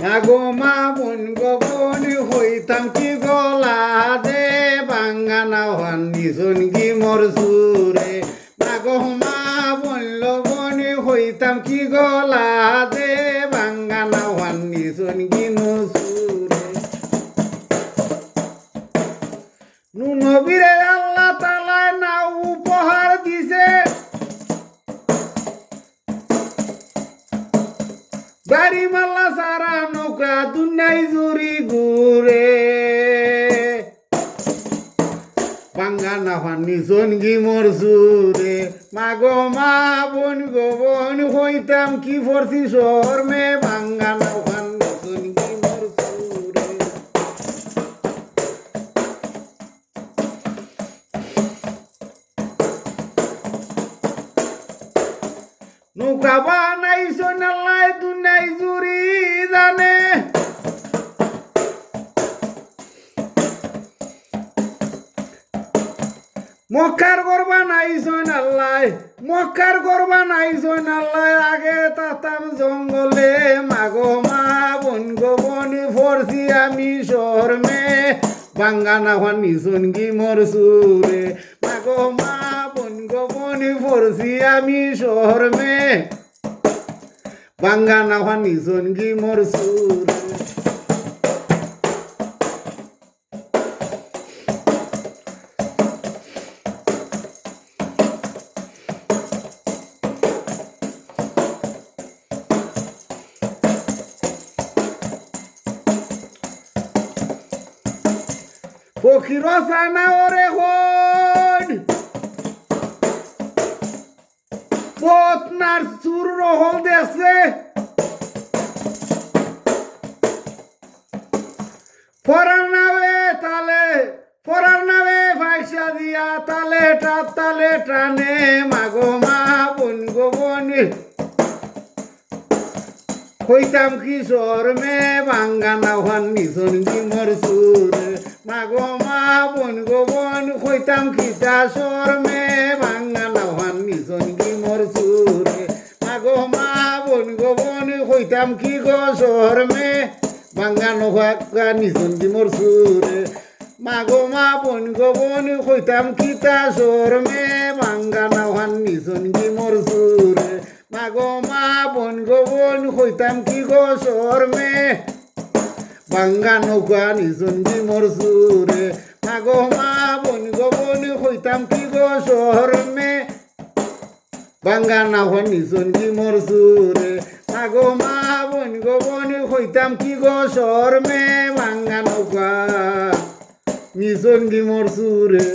আগো মা বোন গো বোন হইতাম কি গলা দে বাঙ্গানা হান নিজন কি মোর সুরে আগো মা বোন বোন হইতাম কি গলা দে বাঙ্গানা হান নিজন কি মোর সুরে নবীরে আল্লাহ তাআলা না উপহার দিছে বাড়ি মাল্লা সারা নৌকা দুনিয়াই জুড়ি ঘুরে বাঙ্গানা হানি জনগি মোর সুরে মাগো মা বোন গো বোন হইতাম কি ফরছি শর্মে বাঙ্গানা হানি জনগি মোর সুরে নৌকা বানাইছো নাল্লাই দুনিয়াই জুড়ি জানে মক্কার ঘর বানাইছো নাল্লাই মক্কার ঘর বানাইছো নাল্লাই আগে তাতাম জঙ্গলে মাগো মা বোন গো বনি ফরছি আমি শর্মে বাঙ্গানা হানি জনগি মোর সুরে মাগো মা বোন গো বনি ফরছি আমি শর্মে বাঙ্গানা হানি জনগি মোর সুরে ফকির সানা ওরে হন পতনার চুর রহল দেশে ফরার নামে ফাইসা দিয়া তালে টানে মাগো মা বোন গো বনি হইতাম কি শর্মে বাঙ্গানা হানি জনগি মোর সুরে মাগো মা বোন গো বোন হইতাম খিতা শর্মে বাঙ্গানা হানি জনগি মোর সুরে মাগো মা বোন গো বোন হইতাম কি গো শর্মে বাঙ্গানো হানি জনগি মোর সুরে মাগো মা বোন গো বোন হইতাম খিতা শর্মে বাঙ্গানা হানি জনগি মোর সুরে মাগো মা বোন গো বোন হইতাম কি গো শর্মে বাঙ্গানো হানি জনগি মোর সুরে মাগো মা বোন গো বোন হইতাম কি গো শর্মে বাঙ্গানা হানি জনগি মোর সুরে মাগো মা বোন গো বোন হইতাম কি গো শর্মে বাঙ্গানো হানি জনগি মোর সুরে।